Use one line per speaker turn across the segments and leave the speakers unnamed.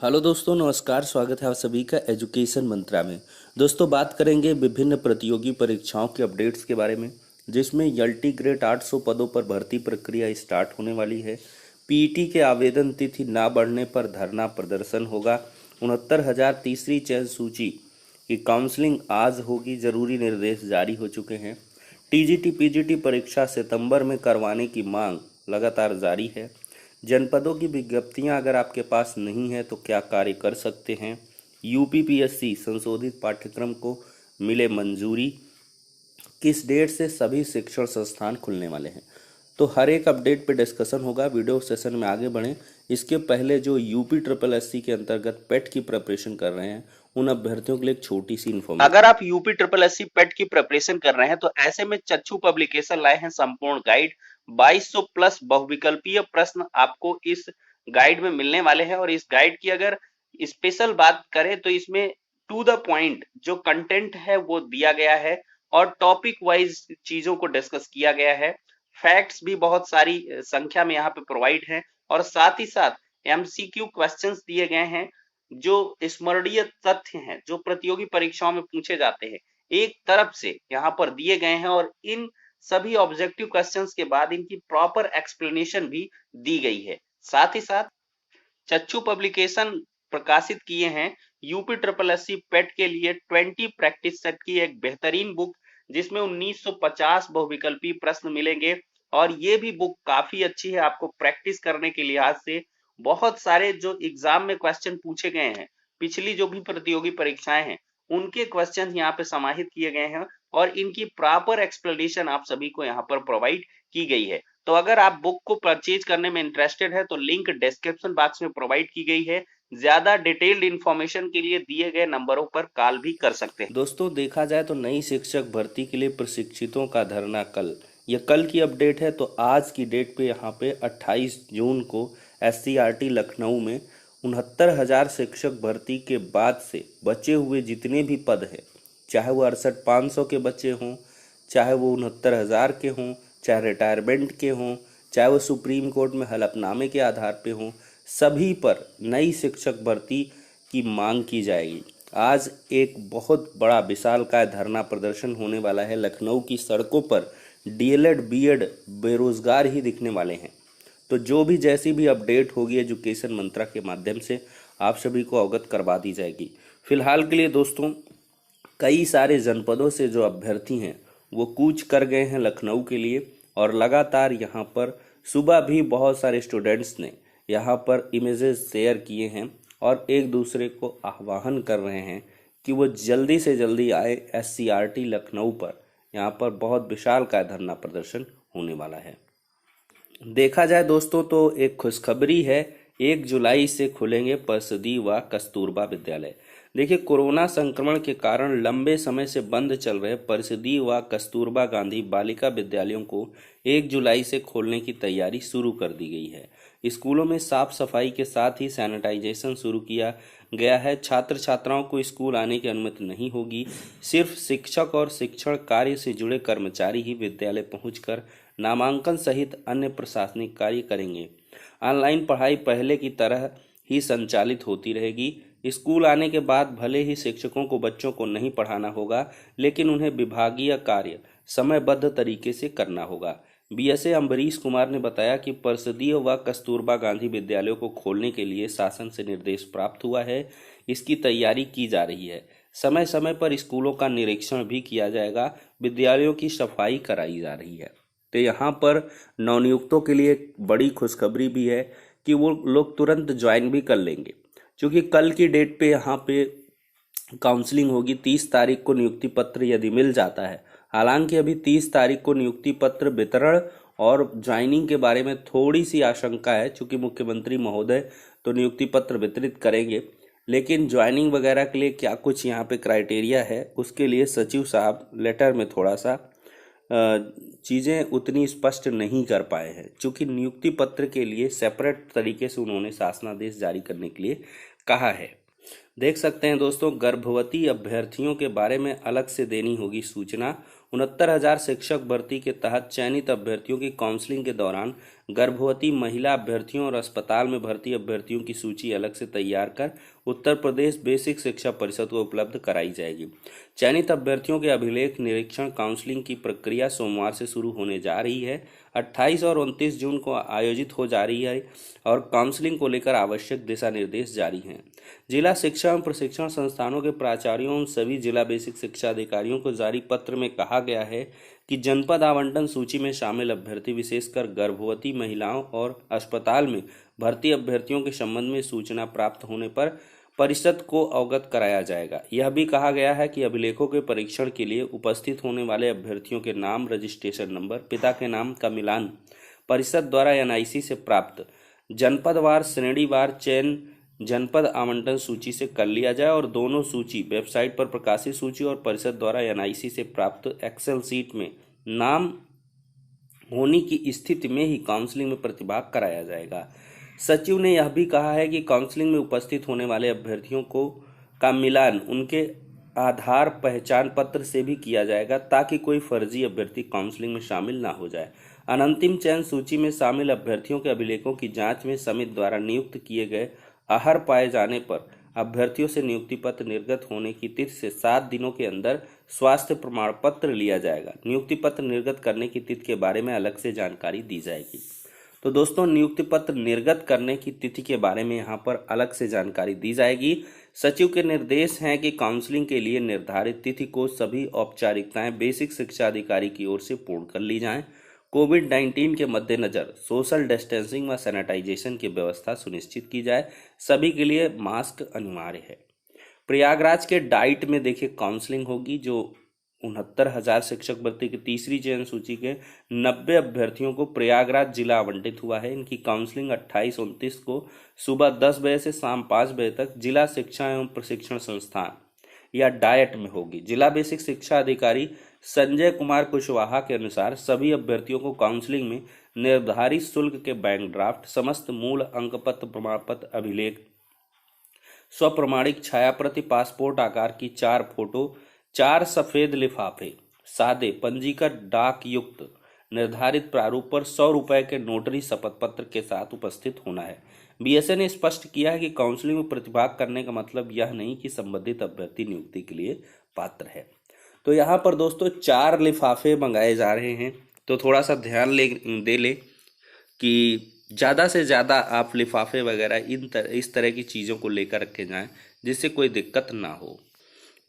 Hello दोस्तों, नमस्कार। स्वागत है आप सभी का एजुकेशन मंत्रा में। दोस्तों, बात करेंगे विभिन्न प्रतियोगी परीक्षाओं के अपडेट्स के बारे में, जिसमें यल्टी ग्रेड 800 पदों पर भर्ती प्रक्रिया स्टार्ट होने वाली है। पीईटी के आवेदन तिथि ना बढ़ने पर धरना प्रदर्शन होगा। 69,000 तीसरी चयन सूची की काउंसलिंग आज होगी, जरूरी निर्देश जारी हो चुके हैं। टीजीटी पीजीटी परीक्षा सितंबर में करवाने की मांग लगातार जारी है। जनपदों की विज्ञप्तियां अगर आपके पास नहीं है तो क्या कार्य कर सकते हैं। यूपीपीएससी संशोधित पाठ्यक्रम को मिले मंजूरी। किस डेट से सभी शिक्षण संस्थान खुलने वाले हैं, तो हर एक अपडेट पे डिस्कशन होगा। वीडियो सेशन में आगे बढ़ें इसके पहले जो यूपी ट्रिपल एससी के अंतर्गत पेट की प्रिपरेशन कर रहे हैं उन अभ्यर्थियों के लिए एक छोटी सी इन्फॉर्मेशन।
अगर आप यूपी ट्रिपल एससी पेट की प्रिपरेशन कर रहे हैं तो ऐसे में चच्चू पब्लिकेशन लाए हैं संपूर्ण गाइड। 2200 प्लस बहुविकल्पीय प्रश्न आपको इस गाइड में मिलने वाले हैं। और इस गाइड की अगर स्पेशल बात करें तो इसमें टू द पॉइंट जो कंटेंट है वो दिया गया है और टॉपिक वाइज चीजों को डिस्कस किया गया है। फैक्ट्स भी बहुत सारी संख्या में यहाँ पे प्रोवाइड है और साथ ही साथ एमसीक्यू क्वेश्चंस दिए गए हैं जो स्मरणीय तथ्य हैं जो प्रतियोगी परीक्षाओं में पूछे जाते हैं एक तरफ से यहाँ पर दिए गए हैं। और इन सभी ऑब्जेक्टिव क्वेश्चंस के बाद इनकी प्रॉपर एक्सप्लेनेशन भी दी गई है। साथ ही साथ चच्चू पब्लिकेशन प्रकाशित किए हैं यूपी ट्रिपल एससी पेट के लिए 20 प्रैक्टिस सेट की एक बेहतरीन बुक, जिसमें 1950 बहुविकल्पी प्रश्न मिलेंगे। और ये भी बुक काफी अच्छी है आपको प्रैक्टिस करने के लिहाज से। बहुत सारे जो एग्जाम में क्वेश्चन पूछे गए हैं पिछली जो भी प्रतियोगी परीक्षाएं हैं उनके क्वेश्चन यहाँ पे समाहित किए गए हैं और इनकी प्रॉपर एक्सप्लेनेशन आप सभी को यहाँ पर प्रोवाइड की गई है। तो अगर आप बुक को परचेज करने में इंटरेस्टेड है तो लिंक डिस्क्रिप्शन बॉक्स में प्रोवाइड की गई है। ज्यादा डिटेल्ड इंफॉर्मेशन के लिए दिए गए नंबरों पर कॉल भी कर सकते हैं।
दोस्तों, देखा जाए तो नई शिक्षक भर्ती के लिए प्रशिक्षितों का धरना कल, यह कल की अपडेट है। तो आज की डेट पे यहाँ पे 28 जून को एससीईआरटी लखनऊ में 69,000 शिक्षक भर्ती के बाद से बचे हुए जितने भी पद हैं, चाहे वो 68,500 के बच्चे हों, चाहे वो 69,000 के हों, चाहे रिटायरमेंट के हों, चाहे वो सुप्रीम कोर्ट में हलफनामे के आधार पे हों, सभी पर नई शिक्षक भर्ती की मांग की जाएगी। आज एक बहुत बड़ा विशालकाय धरना प्रदर्शन होने वाला है। लखनऊ की सड़कों पर डीएलएड बीएड बेरोजगार ही दिखने वाले हैं। तो जो भी जैसी भी अपडेट होगी एजुकेशन मंत्रा के माध्यम से आप सभी को अवगत करवा दी जाएगी। फिलहाल के लिए दोस्तों, कई सारे जनपदों से जो अभ्यर्थी हैं वो कूच कर गए हैं लखनऊ के लिए, और लगातार यहाँ पर सुबह भी बहुत सारे स्टूडेंट्स ने यहाँ पर इमेजेस शेयर किए हैं और एक दूसरे को आह्वान कर रहे हैं कि वो जल्दी से जल्दी आए एससीईआरटी लखनऊ पर। यहाँ पर बहुत विशाल का धरना प्रदर्शन होने वाला है। देखा जाए दोस्तों तो एक खुशखबरी है, 1 जुलाई से खुलेंगे परिषदीय व कस्तूरबा विद्यालय। देखिए, कोरोना संक्रमण के कारण लंबे समय से बंद चल रहे परिषदीय व कस्तूरबा गांधी बालिका विद्यालयों को 1 जुलाई से खोलने की तैयारी शुरू कर दी गई है। स्कूलों में साफ सफाई के साथ ही सैनिटाइजेशन शुरू किया गया है। छात्र छात्राओं को स्कूल आने की अनुमति नहीं होगी। सिर्फ शिक्षक और शिक्षण कार्य से जुड़े कर्मचारी ही विद्यालय पहुंचकर नामांकन सहित अन्य प्रशासनिक कार्य करेंगे। ऑनलाइन पढ़ाई पहले की तरह ही संचालित होती रहेगी। स्कूल आने के बाद भले ही शिक्षकों को बच्चों को नहीं पढ़ाना होगा, लेकिन उन्हें विभागीय कार्य समयबद्ध तरीके से करना होगा। बीएसए अम्बरीश कुमार ने बताया कि परिषदीय व कस्तूरबा गांधी विद्यालयों को खोलने के लिए शासन से निर्देश प्राप्त हुआ है। इसकी तैयारी की जा रही है। समय समय पर स्कूलों का निरीक्षण भी किया जाएगा। विद्यालयों की सफाई कराई जा रही है। तो यहाँ पर नवनियुक्तों के लिए एक बड़ी खुशखबरी भी है कि वो लोग तुरंत ज्वाइन भी कर लेंगे, क्योंकि कल की डेट पे यहाँ पे काउंसलिंग होगी। 30 तारीख को नियुक्ति पत्र यदि मिल जाता है, हालांकि अभी 30 तारीख को नियुक्ति पत्र वितरण और ज्वाइनिंग के बारे में थोड़ी सी आशंका है, क्योंकि मुख्यमंत्री महोदय तो नियुक्ति पत्र वितरित करेंगे, लेकिन ज्वाइनिंग वगैरह के लिए क्या कुछ यहाँ पे क्राइटेरिया है उसके लिए सचिव साहब लेटर में थोड़ा सा चीज़ें उतनी स्पष्ट नहीं कर पाए हैं, क्योंकि नियुक्ति पत्र के लिए सेपरेट तरीके से उन्होंने शासनादेश जारी करने के लिए कहा है। देख सकते हैं दोस्तों, गर्भवती अभ्यर्थियों के बारे में अलग से देनी होगी सूचना। 69,000 शिक्षक भर्ती के तहत चयनित अभ्यर्थियों की काउंसलिंग के दौरान गर्भवती महिला अभ्यर्थियों और अस्पताल में भर्ती अभ्यर्थियों की सूची अलग से तैयार कर उत्तर प्रदेश बेसिक शिक्षा परिषद को उपलब्ध कराई जाएगी। चयनित अभ्यर्थियों के अभिलेख निरीक्षण काउंसलिंग की प्रक्रिया सोमवार से शुरू होने जा रही है। 28 और 29 जून को आयोजित हो जा रही है और काउंसलिंग को लेकर आवश्यक दिशा निर्देश जारी हैं। जिला शिक्षा एवं प्रशिक्षण संस्थानों के प्राचार्यों एवं सभी जिला बेसिक शिक्षा अधिकारियों को जारी पत्र में कहा गया है कि जनपद आवंटन सूची में शामिल अभ्यर्थी विशेषकर गर्भवती महिलाओं और अस्पताल में भर्ती अभ्यर्थियों के संबंध में सूचना प्राप्त होने पर परिषद को अवगत कराया जाएगा। यह भी कहा गया है कि अभिलेखों के परीक्षण के लिए उपस्थित होने वाले अभ्यर्थियों के नाम, रजिस्ट्रेशन नंबर, पिता के नाम का मिलान परिषद द्वारा एनआईसी से प्राप्त जनपदवार श्रेणीवार चयन जनपद आवंटन सूची से कर लिया जाए और दोनों सूची वेबसाइट पर प्रकाशित सूची और परिषद द्वारा एनआईसी से प्राप्त एक्सेल सीट में नाम होने की स्थिति में ही काउंसलिंग में प्रतिभाग कराया जाएगा। सचिव ने यह भी कहा है कि काउंसलिंग में उपस्थित होने वाले अभ्यर्थियों का मिलान उनके आधार पहचान पत्र से भी किया जाएगा ताकि कोई फर्जी अभ्यर्थी काउंसलिंग में शामिल ना हो जाए। अनंतिम चयन सूची में शामिल अभ्यर्थियों के अभिलेखों की जांच में समिति द्वारा नियुक्त किए गए आहर पाए जाने पर अभ्यर्थियों से नियुक्ति पत्र निर्गत होने की तिथि से 7 दिनों के अंदर स्वास्थ्य प्रमाण पत्र लिया जाएगा। नियुक्ति पत्र निर्गत करने की तिथि के बारे में अलग से जानकारी दी जाएगी। तो दोस्तों, नियुक्ति पत्र निर्गत करने की तिथि के बारे में यहाँ पर अलग से जानकारी दी जाएगी। सचिव के निर्देश हैं कि काउंसलिंग के लिए निर्धारित तिथि को सभी औपचारिकताएं बेसिक शिक्षा अधिकारी की ओर से पूर्ण कर ली जाएं। कोविड-19 के मद्देनजर सोशल डिस्टेंसिंग व सैनिटाइजेशन की व्यवस्था सुनिश्चित की जाए। सभी के लिए मास्क अनिवार्य है। प्रयागराज के डाइट में देखिए काउंसलिंग होगी, जो 69,000 शिक्षक भर्ती की तीसरी चयन सूची के 90 अभ्यर्थियों को प्रयागराज जिला आवंटित हुआ है। इनकी काउंसलिंग 28-29 को सुबह 10 बजे से शाम 5 बजे तक जिला शिक्षा एवं प्रशिक्षण संस्थान या डाइट में होगी। जिला बेसिक शिक्षा अधिकारी संजय कुमार कुशवाहा के अनुसार सभी अभ्यर्थियों को काउंसलिंग में निर्धारित शुल्क के बैंक ड्राफ्ट, समस्त मूल अंकपत्र, प्रमाण पत्र, अभिलेख, स्वप्रमाणिक छायाप्रति, पासपोर्ट आकार की 4 फोटो, 4 सफेद लिफाफे, सादे पंजीकृत डाक युक्त निर्धारित प्रारूप पर 100 रुपए के नोटरी शपथ पत्र के साथ उपस्थित होना है। बीएसए ने स्पष्ट किया है कि काउंसलिंग में प्रतिभाग करने का मतलब यह नहीं कि संबंधित अभ्यर्थी नियुक्ति के लिए पात्र है। तो यहाँ पर दोस्तों 4 लिफाफे मंगाए जा रहे हैं, तो थोड़ा सा ध्यान दे ले कि ज़्यादा से ज़्यादा आप लिफाफे वगैरह इस तरह की चीज़ों को लेकर रखे जाएं जिससे कोई दिक्कत ना हो।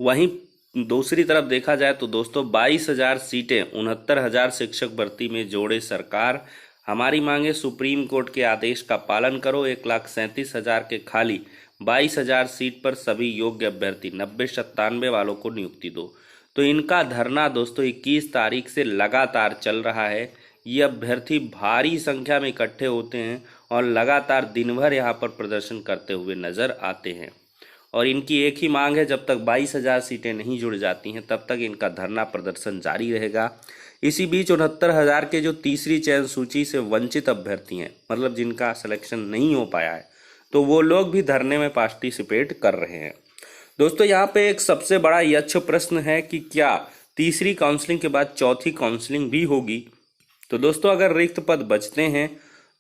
वहीं दूसरी तरफ देखा जाए तो दोस्तों 22,000 सीटें 69,000 शिक्षक भर्ती में जोड़े सरकार। हमारी मांगे सुप्रीम कोर्ट के आदेश का पालन करो। 1,37,000 के खाली 22,000 सीट पर सभी योग्य अभ्यर्थी 90-97 वालों को नियुक्ति दो। तो इनका धरना दोस्तों 21 तारीख से लगातार चल रहा है। ये अभ्यर्थी भारी संख्या में इकट्ठे होते हैं और लगातार दिन भर यहाँ पर प्रदर्शन करते हुए नजर आते हैं और इनकी एक ही मांग है, जब तक 22,000 सीटें नहीं जुड़ जाती हैं तब तक इनका धरना प्रदर्शन जारी रहेगा। इसी बीच 69,000 के जो तीसरी चयन सूची से वंचित अभ्यर्थी हैं, मतलब जिनका सिलेक्शन नहीं हो पाया है, तो वो लोग भी धरने में पार्टिसिपेट कर रहे हैं। दोस्तों यहाँ पे एक सबसे बड़ा यक्ष प्रश्न है कि क्या तीसरी काउंसलिंग के बाद चौथी काउंसलिंग भी होगी। तो दोस्तों अगर रिक्त पद बचते हैं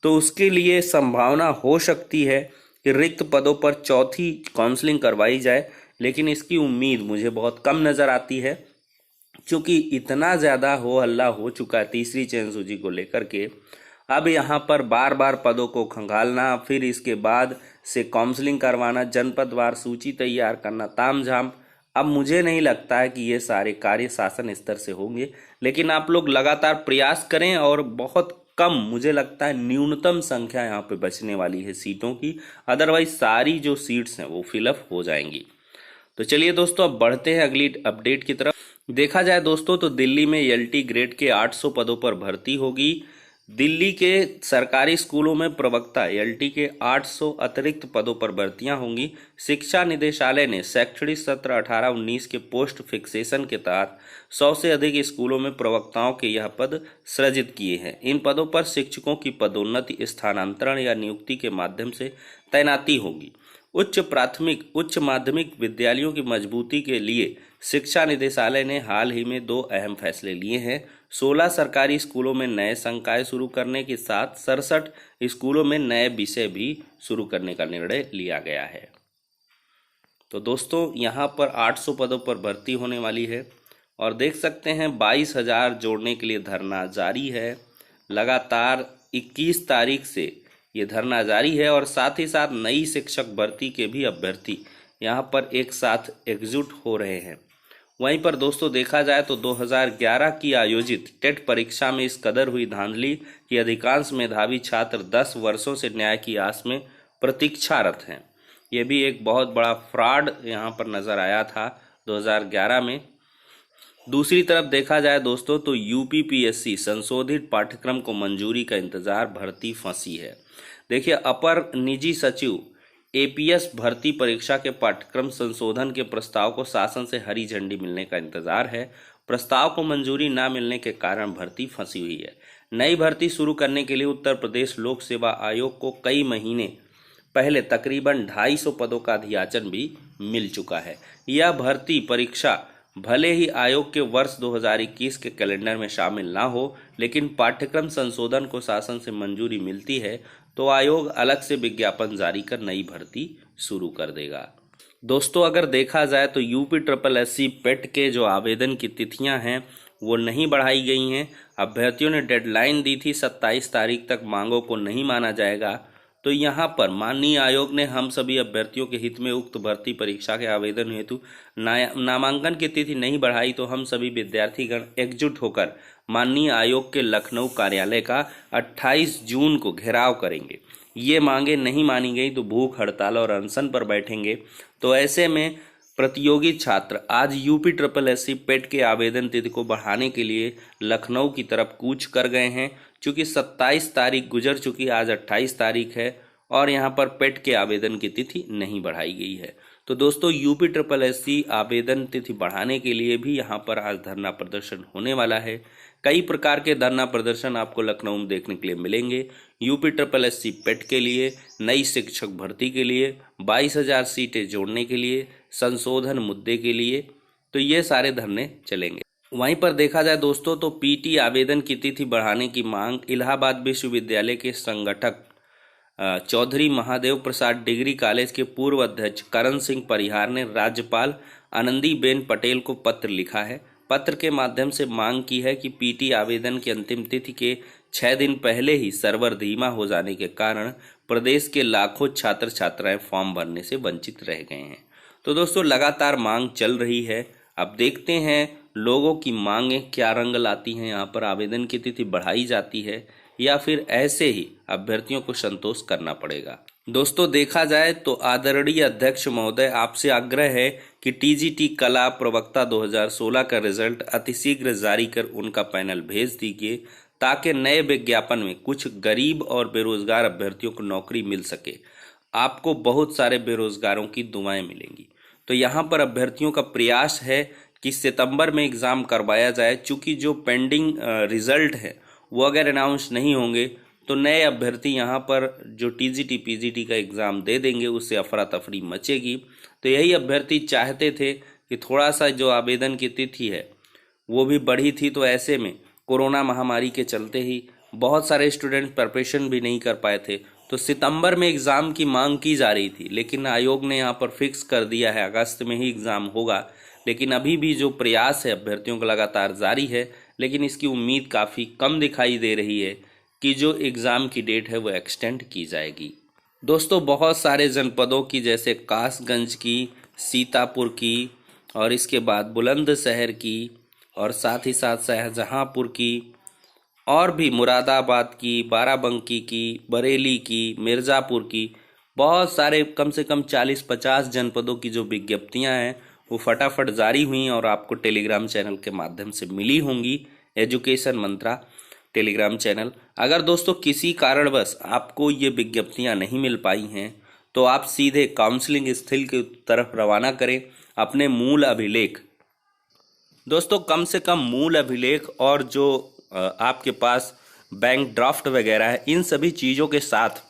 तो उसके लिए संभावना हो सकती है कि रिक्त पदों पर चौथी काउंसलिंग करवाई जाए, लेकिन इसकी उम्मीद मुझे बहुत कम नज़र आती है क्योंकि इतना ज़्यादा हो हल्ला हो चुका है तीसरी चयन सूची को लेकर के। अब यहाँ पर बार बार पदों को खंगालना, फिर इसके बाद से काउंसलिंग करवाना, जनपदवार सूची तैयार करना, तामझाम, अब मुझे नहीं लगता है कि ये सारे कार्य शासन स्तर से होंगे। लेकिन आप लोग लगातार प्रयास करें और बहुत कम, मुझे लगता है न्यूनतम संख्या यहाँ पे बचने वाली है सीटों की, अदरवाइज सारी जो सीट्स हैं वो फिलअप हो जाएंगी। तो चलिए दोस्तों अब बढ़ते हैं अगली अपडेट की तरफ। देखा जाए दोस्तों तो दिल्ली में एलटी ग्रेड के 800 पदों पर भर्ती होगी। दिल्ली के सरकारी स्कूलों में प्रवक्ता एलटी के 800 अतिरिक्त पदों पर भर्तियां होंगी। शिक्षा निदेशालय ने शैक्षणिक सत्र 18-19 के पोस्ट फिक्सेशन के तहत 100 से अधिक स्कूलों में प्रवक्ताओं के यह पद सृजित किए हैं। इन पदों पर शिक्षकों की पदोन्नति, स्थानांतरण या नियुक्ति के माध्यम से तैनाती होगी। उच्च प्राथमिक उच्च माध्यमिक विद्यालयों की मजबूती के लिए शिक्षा निदेशालय ने हाल ही में 2 अहम फैसले लिए हैं। 16 सरकारी स्कूलों में नए संकाय शुरू करने के साथ 67 स्कूलों में नए विषय भी शुरू करने का निर्णय लिया गया है। तो दोस्तों यहाँ पर 800 पदों पर भर्ती होने वाली है और देख सकते हैं 22,000 जोड़ने के लिए धरना जारी है। लगातार 21 तारीख से ये धरना जारी है और साथ ही साथ नई शिक्षक भर्ती के भी अभ्यर्थी यहाँ पर एक साथ एकजुट हो रहे हैं। वहीं पर दोस्तों देखा जाए तो 2011 की आयोजित टेट परीक्षा में इस कदर हुई धांधली कि अधिकांश मेधावी छात्र 10 वर्षों से न्याय की आस में प्रतीक्षारत हैं। ये भी एक बहुत बड़ा फ्रॉड यहाँ पर नजर आया था 2011 में। दूसरी तरफ देखा जाए दोस्तों तो यूपीपीएससी संशोधित पाठ्यक्रम को मंजूरी का इंतजार, भर्ती फंसी है। देखिए, अपर निजी सचिव एपीएस भर्ती परीक्षा के पाठ्यक्रम संशोधन के प्रस्ताव को शासन से हरी झंडी मिलने का इंतजार है। प्रस्ताव को मंजूरी न मिलने के कारण भर्ती फंसी हुई है। नई भर्ती शुरू करने के लिए उत्तर प्रदेश लोक सेवा आयोग को कई महीने पहले तकरीबन 250 पदों का अधियाचन भी मिल चुका है। यह भर्ती परीक्षा भले ही आयोग के वर्ष 2021 के कैलेंडर में शामिल ना हो, लेकिन पाठ्यक्रम संशोधन को शासन से मंजूरी मिलती है तो आयोग अलग से विज्ञापन जारी कर नई भर्ती शुरू कर देगा। दोस्तों, अगर देखा जाए तो यूपीएससी पेट के जो आवेदन की तिथियां हैं वो नहीं बढ़ाई गई हैं। अभ्यर्थियों ने डेडलाइन दी थी 27 तारीख तक, मांगों को नहीं माना जाएगा। तो यहाँ पर माननीय आयोग ने हम सभी अभ्यर्थियों के हित में उक्त भर्ती परीक्षा के आवेदन हेतु नामांकन की तिथि नहीं बढ़ाई, तो हम सभी विद्यार्थीगण एकजुट होकर माननीय आयोग के लखनऊ कार्यालय का 28 जून को घेराव करेंगे। ये मांगे नहीं मानी गई तो भूख हड़ताल और अनशन पर बैठेंगे। तो ऐसे में प्रतियोगी छात्र आज यूपीएससी पेट के आवेदन तिथि को बढ़ाने के लिए लखनऊ की तरफ कूच कर गए हैं। चूँकि 27 तारीख गुजर चुकी, आज 28 तारीख है और यहाँ पर पेट के आवेदन की तिथि नहीं बढ़ाई गई है। तो दोस्तों, यूपीएससी आवेदन तिथि बढ़ाने के लिए भी यहाँ पर आज धरना प्रदर्शन होने वाला है। कई प्रकार के धरना प्रदर्शन आपको लखनऊ में देखने के लिए मिलेंगे। यूपीएससी पेट के लिए, नई शिक्षक भर्ती के लिए, 22,000 सीटें जोड़ने के लिए, संशोधन मुद्दे के लिए, तो ये सारे धरने चलेंगे। वहीं पर देखा जाए दोस्तों तो पीटी आवेदन की तिथि बढ़ाने की मांग इलाहाबाद विश्वविद्यालय के संगठक चौधरी महादेव प्रसाद डिग्री कॉलेज के पूर्व अध्यक्ष करण सिंह परिहार ने राज्यपाल आनंदीबेन पटेल को पत्र लिखा है। पत्र के माध्यम से मांग की है कि पीटी आवेदन की अंतिम तिथि के 6 दिन पहले ही सर्वर धीमा हो जाने के कारण प्रदेश के लाखों छात्र छात्राएं फॉर्म भरने से वंचित रह गए हैं। तो दोस्तों, लगातार मांग चल रही है। अब देखते हैं लोगों की मांगें क्या रंग लाती हैं। यहाँ पर आवेदन की तिथि बढ़ाई जाती है या फिर ऐसे ही अभ्यर्थियों को संतोष करना पड़ेगा। दोस्तों, देखा जाए तो आदरणीय अध्यक्ष महोदय, आपसे आग्रह है कि टीजीटी कला प्रवक्ता 2016 का रिजल्ट अतिशीघ्र जारी कर उनका पैनल भेज दीजिए ताकि नए विज्ञापन में कुछ गरीब और बेरोजगार अभ्यर्थियों को नौकरी मिल सके। आपको बहुत सारे बेरोजगारों की दुआएं मिलेंगी। तो यहाँ पर अभ्यर्थियों का प्रयास है कि सितंबर में एग्ज़ाम करवाया जाए। चूँकि जो पेंडिंग रिजल्ट है वो अगर अनाउंस नहीं होंगे तो नए अभ्यर्थी यहाँ पर जो टीजीटी पीजीटी का एग्ज़ाम दे देंगे, उससे अफरा तफरी मचेगी। तो यही अभ्यर्थी चाहते थे कि थोड़ा सा जो आवेदन की तिथि है वो भी बढ़ी थी। तो ऐसे में कोरोना महामारी के चलते ही बहुत सारे स्टूडेंट प्रिपरेशन भी नहीं कर पाए थे। तो सितंबर में एग्ज़ाम की मांग की जा रही थी, लेकिन आयोग ने यहाँ पर फिक्स कर दिया है अगस्त में ही एग्ज़ाम होगा। लेकिन अभी भी जो प्रयास है अभ्यर्थियों का लगातार जारी है, लेकिन इसकी उम्मीद काफ़ी कम दिखाई दे रही है कि जो एग्ज़ाम की डेट है वो एक्सटेंड की जाएगी। दोस्तों, बहुत सारे जनपदों की, जैसे कासगंज की, सीतापुर की और इसके बाद बुलंदशहर की और साथ ही साथ शाहजहांपुर की और भी मुरादाबाद की, बाराबंकी की, बरेली की, मिर्ज़ापुर की, बहुत सारे कम से कम 40-50 जनपदों की जो विज्ञप्तियां हैं वो फटाफट जारी हुई और आपको टेलीग्राम चैनल के माध्यम से मिली होंगी। एजुकेशन मंत्रा टेलीग्राम चैनल। अगर दोस्तों किसी कारणवश आपको ये विज्ञप्तियां नहीं मिल पाई हैं तो आप सीधे काउंसलिंग स्थल की तरफ रवाना करें अपने मूल अभिलेख। दोस्तों, कम से कम मूल अभिलेख और जो आपके पास बैंक ड्राफ्ट वगैरह है, इन सभी चीज़ों के साथ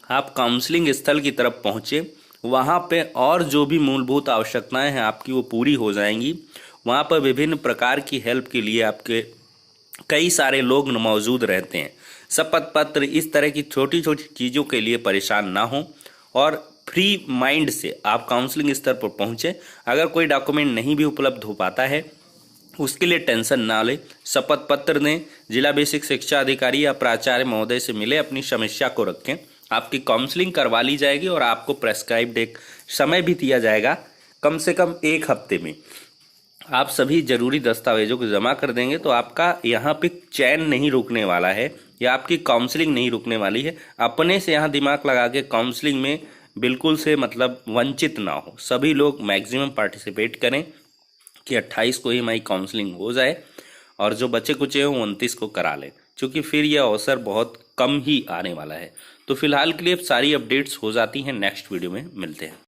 आप काउंसलिंग स्थल की तरफ पहुँचे वहाँ पे और जो भी मूलभूत आवश्यकताएं हैं आपकी वो पूरी हो जाएंगी। वहाँ पर विभिन्न प्रकार की हेल्प के लिए आपके कई सारे लोग मौजूद रहते हैं। शपथ पत्र इस तरह की छोटी छोटी चीज़ों के लिए परेशान ना हो और फ्री माइंड से आप काउंसलिंग स्तर पर पहुँचें। अगर कोई डॉक्यूमेंट नहीं भी उपलब्ध हो पाता है उसके लिए टेंशन ना ले, शपथ पत्र दें, जिला बेसिक शिक्षा अधिकारी या प्राचार्य महोदय से मिले, अपनी समस्या को रखें, आपकी काउंसलिंग करवा ली जाएगी और आपको प्रेस्क्राइब्ड एक समय भी दिया जाएगा, कम से कम 1 हफ्ते में आप सभी जरूरी दस्तावेजों को जमा कर देंगे तो आपका यहाँ पे चैन नहीं रुकने वाला है या आपकी काउंसलिंग नहीं रुकने वाली है। अपने से यहाँ दिमाग लगा के काउंसलिंग में बिल्कुल से मतलब वंचित ना हो, सभी लोग मैक्सिमम पार्टिसिपेट करें कि 28 को ही हमारी काउंसलिंग हो जाए और जो बचे कुचे हों 29 को करा लें, क्योंकि फिर यह अवसर बहुत कम ही आने वाला है। तो फिलहाल के लिए सारी अपडेट्स हो जाती हैं, नेक्स्ट वीडियो में मिलते हैं।